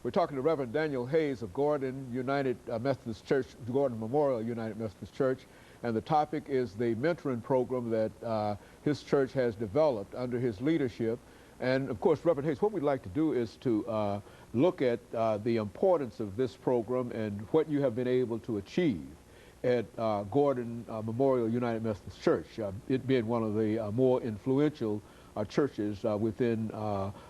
We're talking to Reverend Daniel Hayes of Gordon United Methodist Church, Gordon Memorial United Methodist Church, and the topic is the mentoring program that his church has developed under his leadership. And of course, Reverend Hayes, what we'd like to do is to look at the importance of this program and what you have been able to achieve at Gordon Memorial United Methodist Church, it being one of the more influential churches within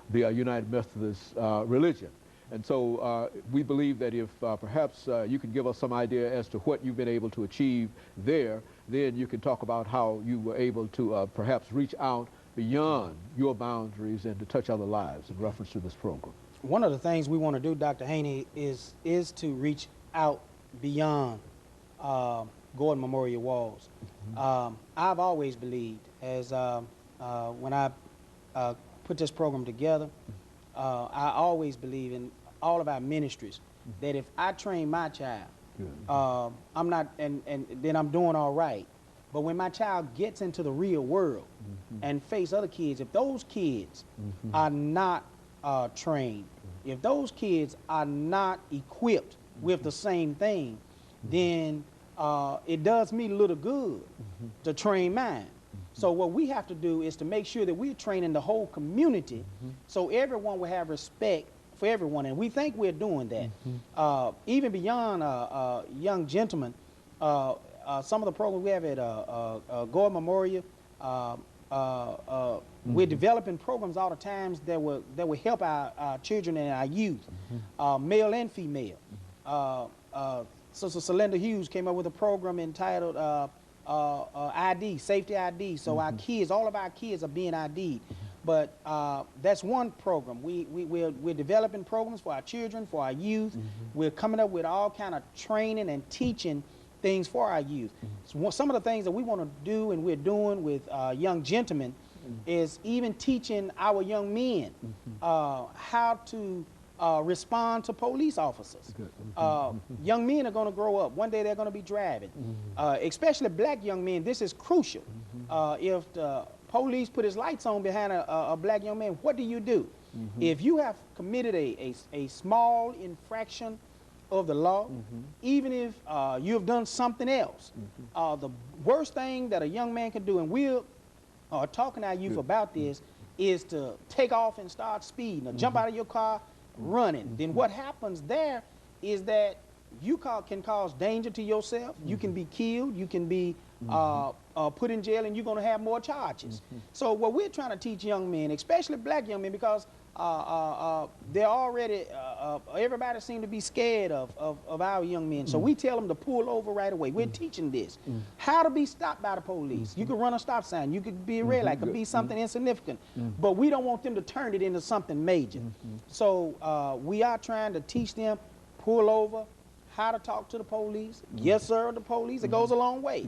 the United Methodist religion. And so we believe that if perhaps you can give us some idea as to what you've been able to achieve there, then you can talk about how you were able to perhaps reach out beyond your boundaries and to touch other lives in reference to this program. One of the things we want to do, Dr. Haney, is to reach out beyond Gordon Memorial walls. I've always believed, as when I put this program together, I always believe in all of our ministries that if I train my child, I'm not, and then I'm doing all right. But when my child gets into the real world and face other kids, if those kids are not trained, if those kids are not equipped with the same thing, then it does me little good to train mine. So what we have to do is to make sure that we're training the whole community so everyone will have respect for everyone, and we think we're doing that. Even beyond young gentlemen, some of the programs we have at Gordon Memorial, we're developing programs all the times that will help our children and our youth, male and female. Sister Celinda Hughes came up with a program entitled ID, Safety ID. So our kids, all of our kids are being ID'd. But that's one program. We're developing programs for our children, for our youth. We're coming up with all kind of training and teaching things for our youth. So some of the things that we want to do and we're doing with young gentlemen is even teaching our young men how to respond to police officers. Young men are going to grow up. One day they're going to be driving. Especially black young men, this is crucial. If the police put his lights on behind a black young man, what do you do? If you have committed a small infraction of the law, even if you have done something else, the worst thing that a young man can do, and we're talking to our youth about this, is to take off and start speeding or jump out of your car running. Then what happens there is that you can cause danger to yourself. You can be killed. You can be put in jail, and you're going to have more charges. So what we're trying to teach young men, especially black young men, because they're already, everybody seems to be scared of our young men. So we tell them to pull over right away. We're teaching this. How to be stopped by the police. You could run a stop sign. You could be a red light. It could be something insignificant. But we don't want them to turn it into something major. So we are trying to teach them, pull over, how to talk to the police. Yes, sir, the police. It goes a long way.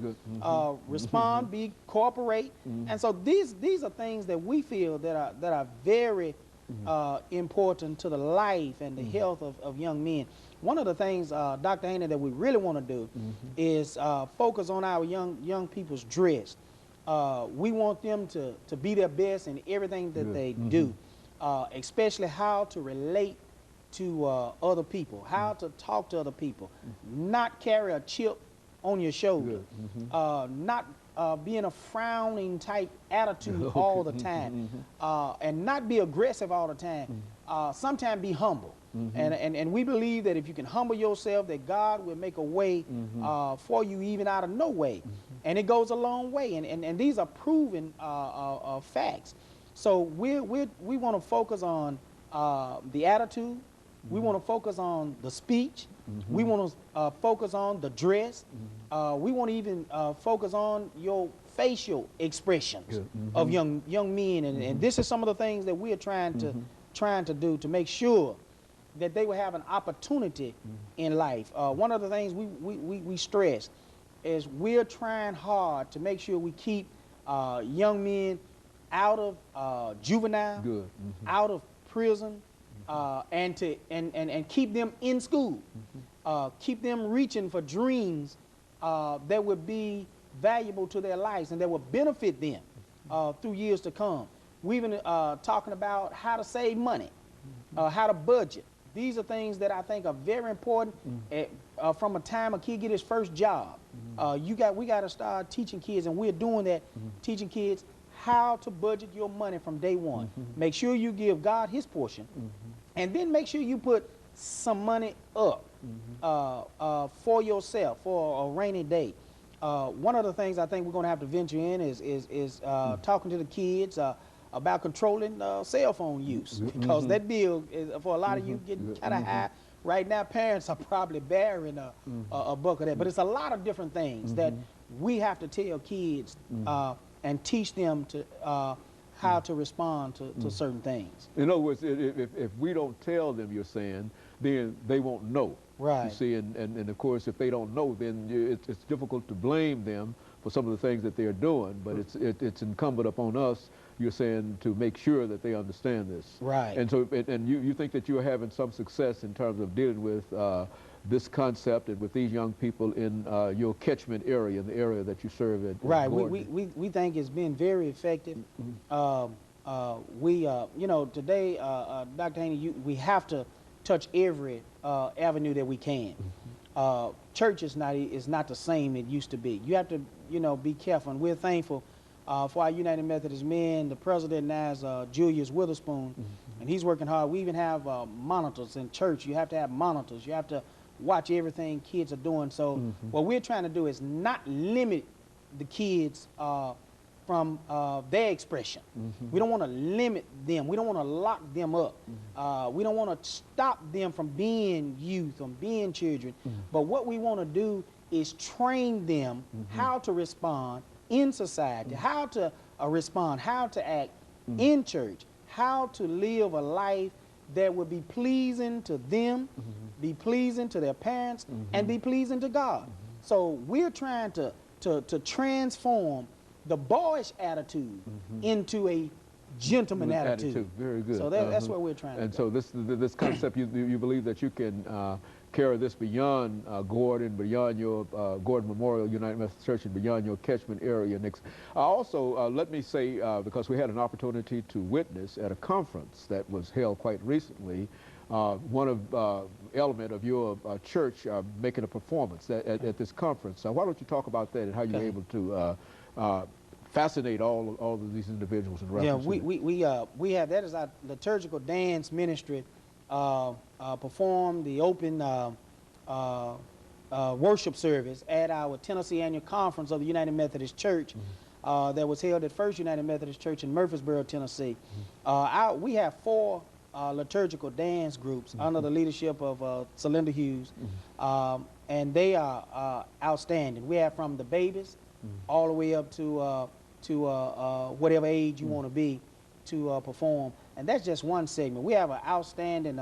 Respond, cooperate. And so these are things that we feel that are very important to the life and the health of young men. One of the things, Dr. Haney, that we really want to do is focus on our young people's dress. We want them to be their best in everything that they do, especially how to relate to other people, how to talk to other people, not carry a chip on your shoulder, not being a frowning type attitude all the time, and not be aggressive all the time. Sometimes be humble. And we believe that if you can humble yourself, that God will make a way for you even out of no way. And it goes a long way. And these are proven facts. So we want to focus on the attitude. We want to focus on the speech. We want to focus on the dress. We want to even focus on your facial expressions of young men. And this is some of the things that we are trying to do to make sure that they will have an opportunity in life. One of the things we stress is we're trying hard to make sure we keep young men out of juvenile, out of prison, and keep them in school, keep them reaching for dreams that would be valuable to their lives and that will benefit them through years to come. We've been talking about how to save money, how to budget, These are things that I think are very important from a time a kid get his first job. We got to start teaching kids, and we're doing that, teaching kids how to budget your money from day one. Make sure you give God his portion, and then make sure you put some money up for yourself for a rainy day. One of the things I think we're going to have to venture in is talking to the kids about controlling cell phone use, because that bill is, for a lot of you, getting kind of high. Right now, parents are probably bearing a buck of that. But it's a lot of different things that we have to tell kids and teach them to how to respond to certain things. In other words, if we don't tell them, you're saying, then they won't know. Right. You see, and of course, if they don't know, then it's difficult to blame them for some of the things that they're doing. But it's incumbent upon us, you're saying, to make sure that they understand this. Right. And so, and you think that you're having some success in terms of dealing with this concept and with these young people in your catchment area, in the area that you serve at. Right. We think it's been very effective. You know, today, Dr. Haney, we have to touch every avenue that we can. Church is not the same it used to be. You have to, you know, be careful. And we're thankful for our United Methodist men. The president now is Julius Witherspoon, and he's working hard. We even have monitors in church. You have to have monitors. You have to watch everything kids are doing. So what we're trying to do is not limit the kids from their expression. We don't want to limit them. We don't want to lock them up. We don't want to stop them from being youth, from being children. But what we want to do is train them how to respond in society, how to respond, how to act in church, how to live a life that would be pleasing to them, be pleasing to their parents, and be pleasing to God. So we're trying to transform the boyish attitude into a gentleman attitude. Very good. So that's what we're trying to do. And so this concept, you believe that you can carry this beyond Gordon, beyond your Gordon Memorial United Methodist Church, and beyond your catchment area. Next, also let me say, because we had an opportunity to witness at a conference that was held quite recently, one of element of your church making a performance at this conference. Why don't you talk about that and how you were able to fascinate all of these individuals in reference to we have, that is our liturgical dance ministry, performed the open worship service at our Tennessee Annual Conference of the United Methodist Church that was held at First United Methodist Church in Murfreesboro, Tennessee. We have 4 liturgical dance groups under the leadership of Celinda Hughes, and they are outstanding. We have from the babies all the way up to whatever age you want to be to perform. And that's just one segment. We have an outstanding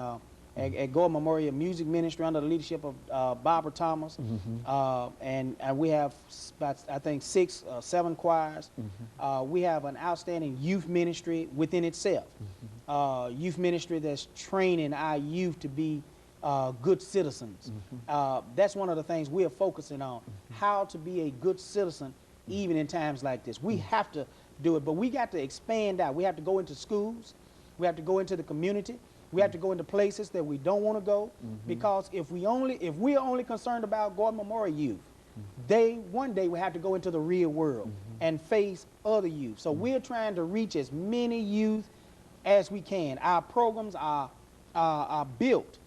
at Gordon Memorial Music Ministry under the leadership of Barbara Thomas. And we have about, I think, 6 or 7 choirs. We have an outstanding youth ministry within itself. Youth ministry that's training our youth to be good citizens. That's one of the things we are focusing on, how to be a good citizen even in times like this. We have to do it, but we got to expand out. We have to go into schools. We have to go into the community. We have to go into places that we don't want to go, because if we're only concerned about Gordon Memorial youth, one day we have to go into the real world and face other youth. So we're trying to reach as many youth as we can. Our programs are built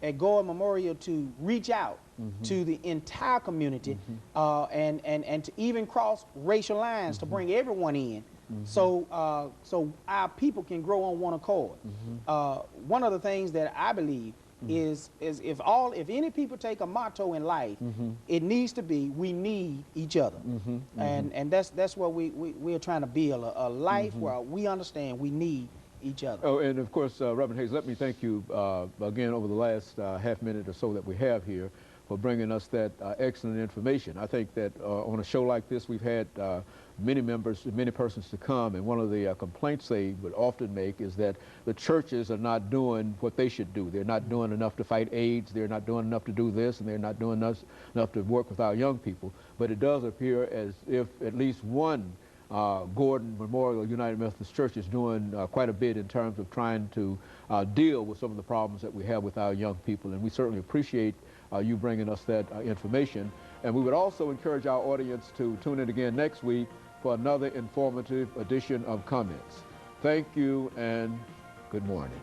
at Gordon Memorial to reach out to the entire community and to even cross racial lines to bring everyone in. So our people can grow on one accord. One of the things that I believe is if any people take a motto in life, it needs to be, we need each other. And that's what we're trying to build, a life where we understand we need each other. Oh, and of course, Reverend Hayes, let me thank you again over the last half minute or so that we have here for bringing us that excellent information. I think that on a show like this, we've had many persons to come, and one of the complaints they would often make is that the churches are not doing what they should do. They're not doing enough to fight AIDS, they're not doing enough to do this, and they're not doing enough to work with our young people. But it does appear as if at least one Gordon Memorial United Methodist Church is doing quite a bit in terms of trying to deal with some of the problems that we have with our young people, and we certainly appreciate you bringing us that information. And we would also encourage our audience to tune in again next week for another informative edition of Comments. Thank you and good morning.